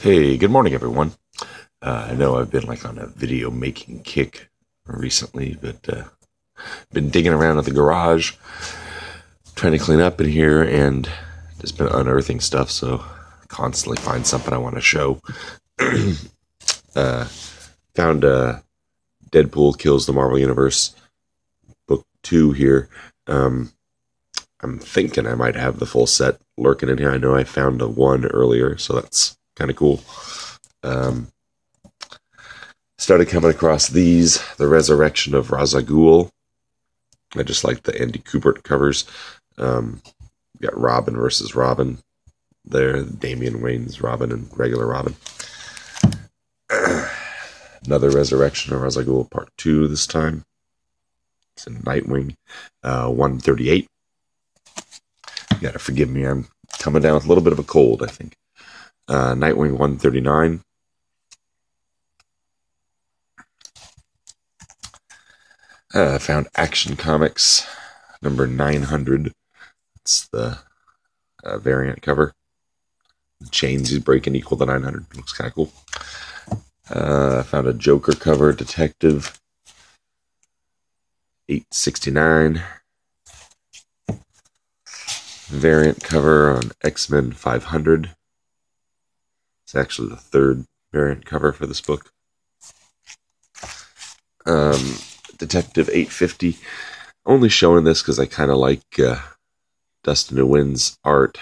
Hey, good morning, everyone. I know I've been on a video making kick recently, but been digging around at the garage, trying to clean up in here, and just been unearthing stuff. So constantly find something I want to show. uh, Found Deadpool Kills the Marvel Universe book 2 here. I'm thinking I might have the full set lurking in here. I know I found a 1 earlier, so that's kind of cool. Started coming across these, The Resurrection of Ra's al Ghul. I just like the Andy Kubert covers. Got Robin versus Robin there, Damian Wayne's Robin and regular Robin. Another Resurrection of Ra's al Ghul Part 2 this time. It's in Nightwing 138. You gotta forgive me, I'm coming down with a little bit of a cold, I think. Nightwing 139. I found Action Comics number 900. It's the variant cover. The chains he's breaking equal to 900. Looks kind of cool. I found a Joker cover, Detective 869. Variant cover on X-Men 500. It's actually the third variant cover for this book. Detective 850. Only showing this because I kind of like Dustin Nguyen's art,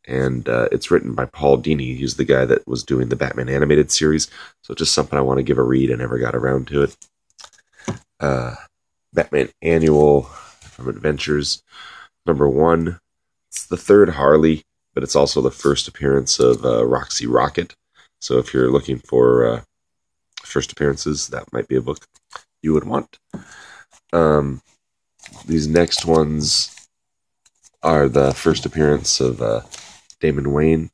and it's written by Paul Dini. He's the guy that was doing the Batman animated series, so just something I want to give a read. I never got around to it. Batman Annual from Adventures number 1. It's the third Harley, but it's also the first appearance of Roxy Rocket. So if you're looking for first appearances, that might be a book you would want. These next ones are the first appearance of Damian Wayne.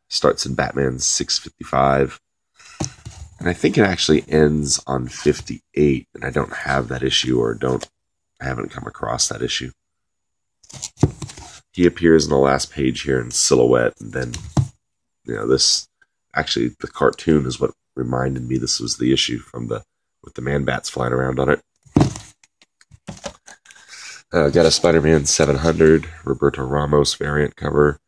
Starts in Batman 655. And I think it actually ends on 58, and I don't have that issue, or I haven't come across that issue. He appears in the last page here in silhouette, and then, this, actually, the cartoon is what reminded me this was the issue with the Man-Bats flying around on it. Got a Spider-Man 700, Roberto Ramos variant cover.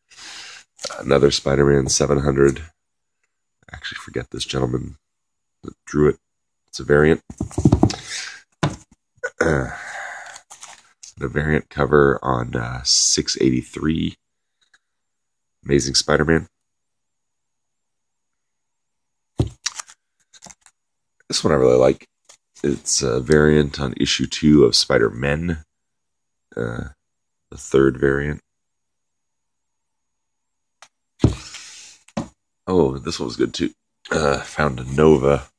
Another Spider-Man 700. I actually forget this gentleman that drew it. It's a variant. The variant cover on 683. Amazing Spider-Man. This one I really like. It's a variant on issue 2 of Spider-Man. The third variant. Oh, this one was good too. Found a Nova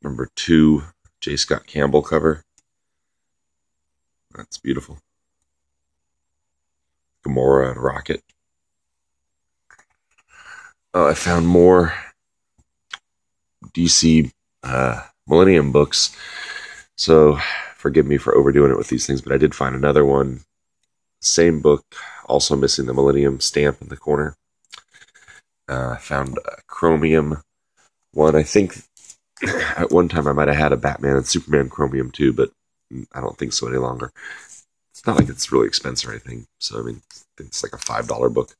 number 2 J. Scott Campbell cover. That's beautiful. Gamora and Rocket. Oh, I found more DC Millennium books. So forgive me for overdoing it with these things, but I did find another one. Same book, also missing the Millennium stamp in the corner. I found a Chromium one. I think at one time I might have had a Batman and Superman Chromium too, but I don't think so any longer. It's not like it's really expensive or anything. So, I mean, I think it's like a $5 book,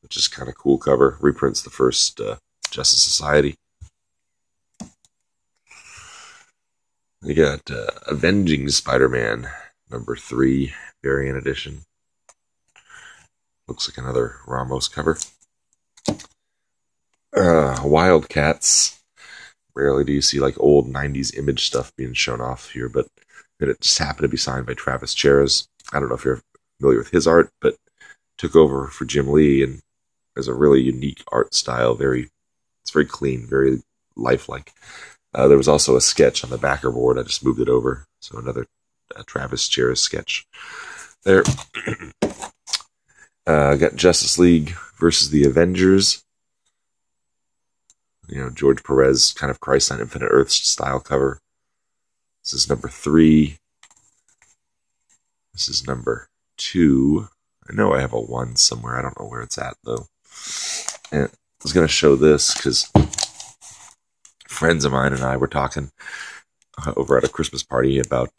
which is kind of cool cover. Reprints the first Justice Society. We got Avenging Spider-Man number 3 variant edition. Looks like another Ramos cover. Wildcats. Rarely do you see old 90s Image stuff being shown off here, but it just happened to be signed by Travis Cheras. I don't know if you're familiar with his art, but took over for Jim Lee, and there's a really unique art style. It's very clean, very lifelike. There was also a sketch on the backer board. I just moved it over. So another Travis Cheras sketch there. Got Justice League versus the Avengers. George Perez, kind of Christ on Infinite Earths style cover. This is number 3. This is number 2. I know I have a 1 somewhere. I don't know where it's at, though. And I was going to show this because friends of mine and I were talking over at a Christmas party about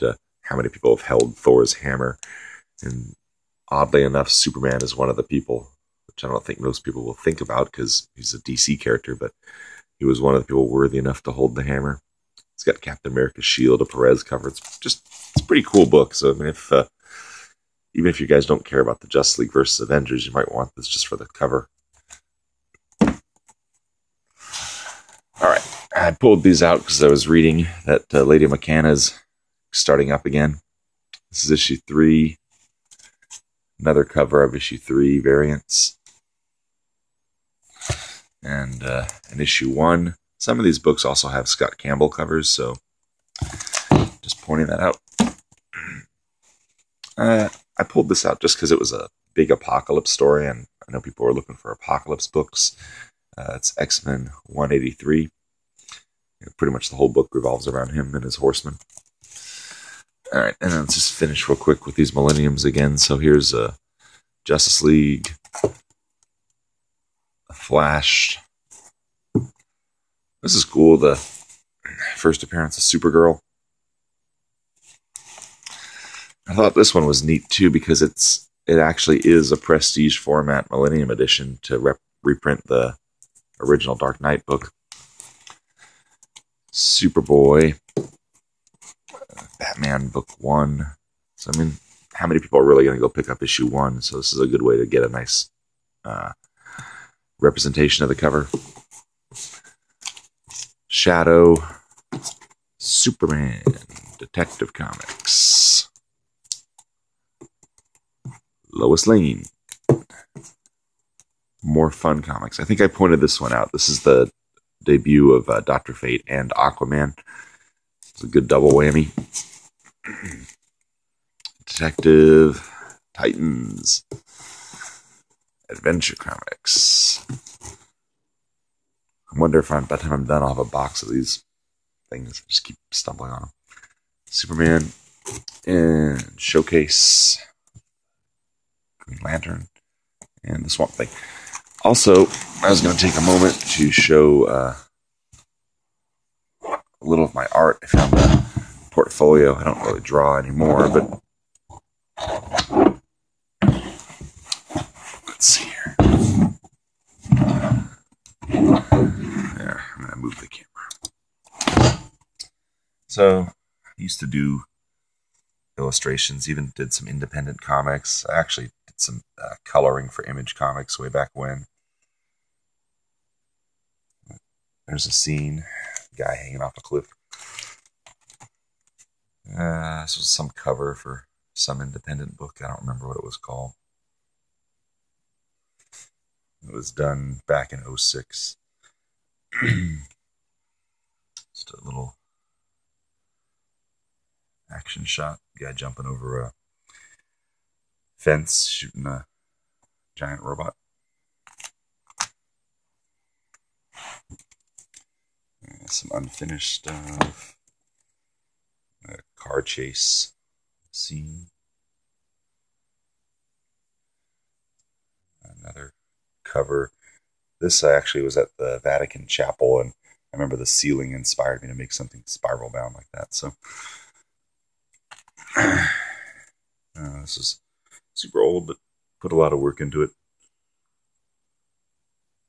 how many people have held Thor's hammer. And oddly enough, Superman is one of the people, which I don't think most people will think about because he's a DC character, but he was one of the people worthy enough to hold the hammer. It's got Captain America's shield, a Perez cover. It's a pretty cool book. So I mean, even if you guys don't care about the Justice League versus Avengers, you might want this just for the cover. All right, I pulled these out because I was reading that Lady McCanna's starting up again. This is issue 3. Another cover of issue 3 variants. And in issue 1, some of these books also have Scott Campbell covers, so just pointing that out. I pulled this out just because it was a big Apocalypse story, and I know people were looking for Apocalypse books. It's X-Men 183. Pretty much the whole book revolves around him and his horsemen. All right, and then let's just finish real quick with these Millenniums again. So here's Justice League, Flash. This is cool, the first appearance of Supergirl. I thought this one was neat too because it actually is a prestige format Millennium edition to reprint the original Dark Knight book. Superboy, Batman book 1. So I mean, how many people are really going to go pick up issue 1? So this is a good way to get a nice representation of the cover. Shadow, Superman, Detective Comics, Lois Lane. More fun comics. I think I pointed this one out. This is the debut of Dr. Fate and Aquaman. It's a good double whammy. Detective, Titans, Adventure Comics. I wonder if by the time I'm done, I'll have a box of these things. I just keep stumbling on them. Superman and Showcase, Green Lantern, and the Swamp Thing. Also, I was going to take a moment to show a little of my art. I found a portfolio. I don't really draw anymore, but let's see here. There, I'm going to move the camera. So, I used to do illustrations, even did some independent comics. I actually did some coloring for Image Comics way back when. There's a scene, guy hanging off a cliff. This was some cover for some independent book. I don't remember what it was called. It was done back in 2006. Just a little action shot. Guy jumping over a fence, shooting a giant robot. Some unfinished stuff. A car chase scene. Another cover. This actually was at the Vatican Chapel, and I remember the ceiling inspired me to make something spiral bound like that. So this is super old, but put a lot of work into it.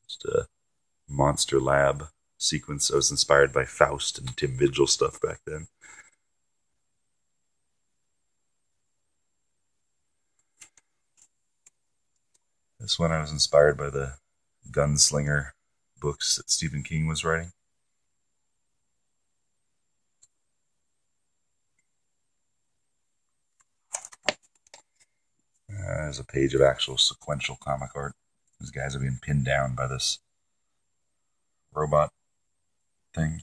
Just a Monster Lab sequence. I was inspired by Faust and Tim Vigil stuff back then. This one I was inspired by the Gunslinger books that Stephen King was writing. There's a page of actual sequential comic art. These guys are being pinned down by this robot thing.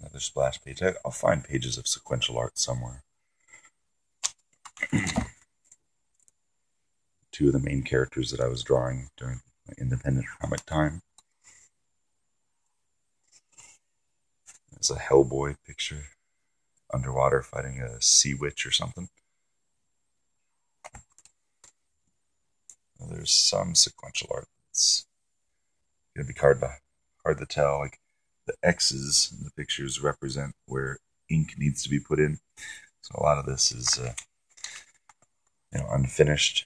Another splash page. I'll find pages of sequential art somewhere. Two of the main characters that I was drawing during my independent comic time. It's a Hellboy picture, underwater fighting a sea witch or something. Well, there's some sequential art that's going to be hard to tell. Like the X's in the pictures represent where ink needs to be put in. So a lot of this is, unfinished.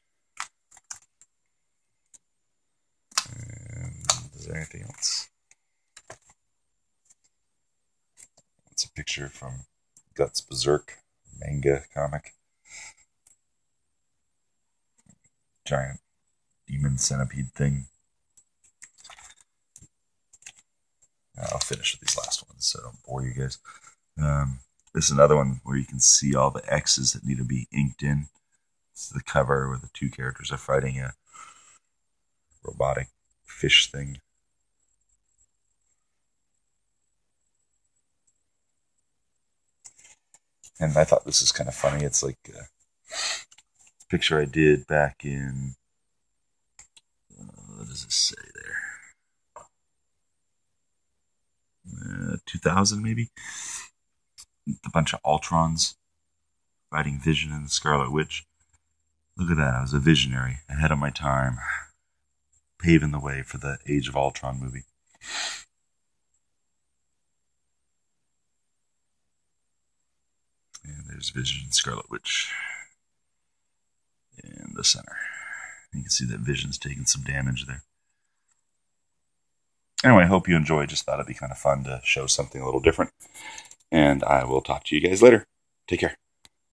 And is there anything else? It's a picture from Guts Berserk manga comic. Giant demon centipede thing. I'll finish with these last ones so I don't bore you guys. This is another one where you can see all the X's that need to be inked in. It's the cover where the two characters are fighting a robotic fish thing. And I thought this was kind of funny. It's like a picture I did back in, what does it say there? 2000 maybe? A bunch of Ultrons fighting Vision and the Scarlet Witch. Look at that. I was a visionary, ahead of my time, paving the way for the Age of Ultron movie. And there's Vision and Scarlet Witch in the center. You can see that Vision's taking some damage there. Anyway, I hope you enjoyed. Just thought it'd be kind of fun to show something a little different. And I will talk to you guys later. Take care.